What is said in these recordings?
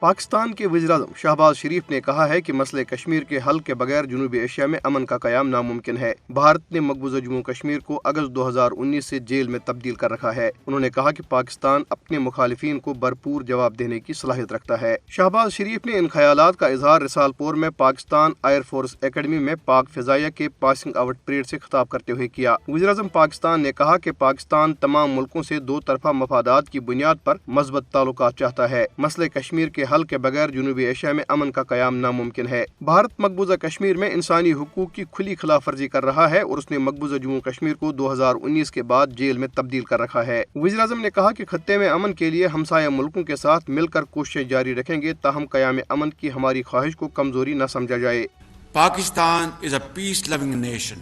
پاکستان کے وزیراعظم شہباز شریف نے کہا ہے کہ مسئلہ کشمیر کے حل کے بغیر جنوبی ایشیا میں امن کا قیام ناممکن ہے۔ بھارت نے مقبوضہ جموں کشمیر کو اگست 2019 سے جیل میں تبدیل کر رکھا ہے۔ انہوں نے کہا کہ پاکستان اپنے مخالفین کو بھرپور جواب دینے کی صلاحیت رکھتا ہے۔ شہباز شریف نے ان خیالات کا اظہار رسال پور میں پاکستان ایئر فورس اکیڈمی میں پاک فضائیہ کے پاسنگ آؤٹ پریڈ سے خطاب کرتے ہوئے کیا۔ وزیراعظم پاکستان نے کہا کہ پاکستان تمام ملکوں سے دو طرفہ مفادات کی بنیاد پر مثبت تعلقات چاہتا ہے۔ مسئلہ کشمیر کے حل کے بغیر جنوبی ایشیا میں امن کا قیام ناممکن ہے۔ بھارت مقبوضہ کشمیر میں انسانی حقوق کی کھلی خلاف ورزی کر رہا ہے اور اس نے مقبوضہ جموں کشمیر کو 2019 کے بعد جیل میں تبدیل کر رکھا ہے۔ وزیراعظم نے کہا کہ خطے میں امن کے لیے ہمسایہ ملکوں کے ساتھ مل کر کوششیں جاری رکھیں گے تاہم قیام امن کی ہماری خواہش کو کمزوری نہ سمجھا جائے۔ Pakistan is a peace-loving nation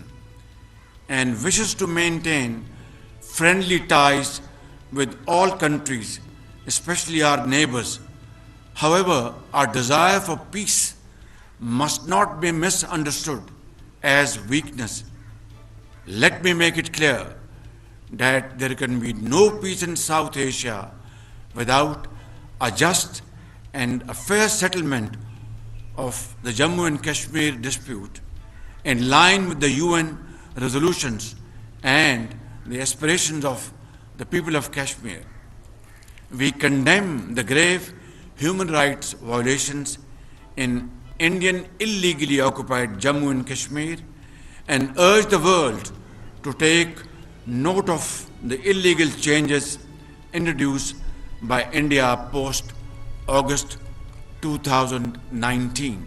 and wishes to maintain friendly ties with all countries, especially our neighbors. However, our desire for peace must not be misunderstood as weakness. Let me make it clear that there can be no peace in South Asia without a just and a fair settlement of the Jammu and Kashmir dispute in line with the UN resolutions and the aspirations of the people of Kashmir. We condemn the grave human rights violations in Indian illegally occupied Jammu and Kashmir and urge the world to take note of the illegal changes introduced by India post-August 2019.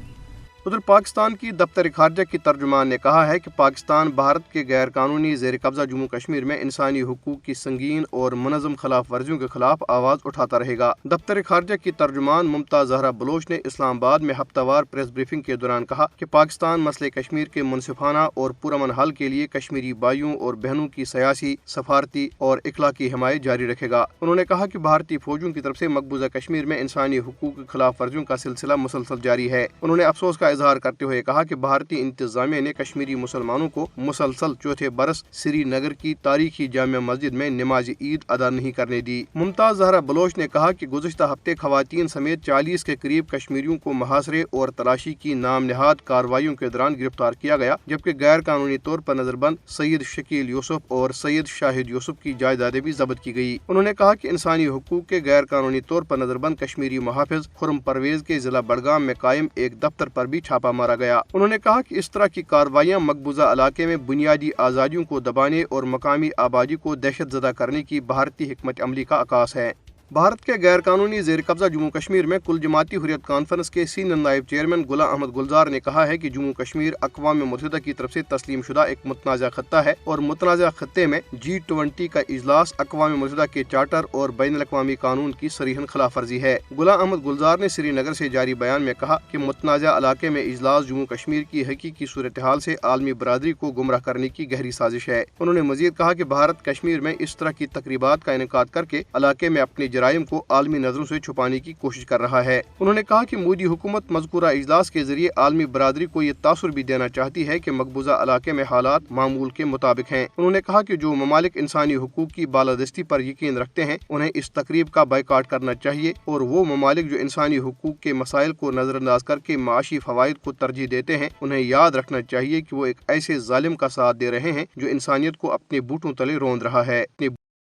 ادھر پاکستان کی دفتر خارجہ کی ترجمان نے کہا ہے کہ پاکستان بھارت کے غیر قانونی زیر قبضہ جموں کشمیر میں انسانی حقوق کی سنگین اور منظم خلاف ورزیوں کے خلاف آواز اٹھاتا رہے گا۔ دفتر خارجہ کی ترجمان ممتاز زہرا بلوچ نے اسلام آباد میں ہفتہ وار پریس بریفنگ کے دوران کہا کہ پاکستان مسئلہ کشمیر کے منصفانہ اور پرامن حل کے لیے کشمیری بھائیوں اور بہنوں کی سیاسی، سفارتی اور اخلاقی حمایت جاری رکھے گا۔ انہوں نے کہا کہ بھارتی فوجوں کی طرف سے مقبوضہ کشمیر میں انسانی حقوق کی خلاف ورزیوں کا سلسلہ مسلسل جاری ہے۔ انہوں نے افسوس کا اظہار کرتے ہوئے کہا کہ بھارتی انتظامیہ نے کشمیری مسلمانوں کو مسلسل چوتھے برس سری نگر کی تاریخی جامع مسجد میں نماز عید ادا نہیں کرنے دی۔ ممتاز زہرا بلوچ نے کہا کہ گزشتہ ہفتے خواتین سمیت 40 کے قریب کشمیریوں کو محاصرے اور تلاشی کی نام نہاد کارروائیوں کے دوران گرفتار کیا گیا، جبکہ غیر قانونی طور پر نظر بند سید شکیل یوسف اور سید شاہد یوسف کی جائیدادیں بھی ضبط کی گئی۔ انہوں نے کہا کہ انسانی حقوق کے غیر قانونی طور پر نظر بند کشمیری محافظ خرم پرویز کے ضلع بڑگام میں قائم ایک دفتر پر بھی چھاپا مارا گیا۔ انہوں نے کہا کہ اس طرح کی کارروائیاں مقبوضہ علاقے میں بنیادی آزادیوں کو دبانے اور مقامی آبادی کو دہشت زدہ کرنے کی بھارتی حکمت عملی کا عکاس ہے۔ بھارت کے غیر قانونی زیر قبضہ جموں کشمیر میں کل جماعتی حریت کانفرنس کے سینئر نائب چیئرمین غلام احمد گلزار نے کہا ہے کہ جموں کشمیر اقوام متحدہ کی طرف سے تسلیم شدہ ایک متنازع خطہ ہے اور متنازع خطے میں G20 کا اجلاس اقوام متحدہ کے چارٹر اور بین الاقوامی قانون کی صریحاً خلاف ورزی ہے۔ غلام احمد گلزار نے سری نگر سے جاری بیان میں کہا کہ متنازع علاقے میں اجلاس جموں کشمیر کی حقیقی صورتحال سے عالمی برادری کو گمراہ کرنے کی گہری سازش ہے۔ انہوں نے مزید کہا کہ بھارت کشمیر میں اس طرح کی تقریبات کا انعقاد کر کے علاقے میں اپنے جرائم کو عالمی نظروں سے چھپانے کی کوشش کر رہا ہے۔ انہوں نے کہا کہ مودی حکومت مذکورہ اجلاس کے ذریعے عالمی برادری کو یہ تاثر بھی دینا چاہتی ہے کہ مقبوضہ علاقے میں حالات معمول کے مطابق ہیں۔ انہوں نے کہا کہ جو ممالک انسانی حقوق کی بالادستی پر یقین رکھتے ہیں انہیں اس تقریب کا بائیکاٹ کرنا چاہیے اور وہ ممالک جو انسانی حقوق کے مسائل کو نظر انداز کر کے معاشی فوائد کو ترجیح دیتے ہیں انہیں یاد رکھنا چاہیے کہ وہ ایک ایسے ظالم کا ساتھ دے رہے ہیں جو انسانیت کو اپنے بوٹوں تلے روند رہا ہے۔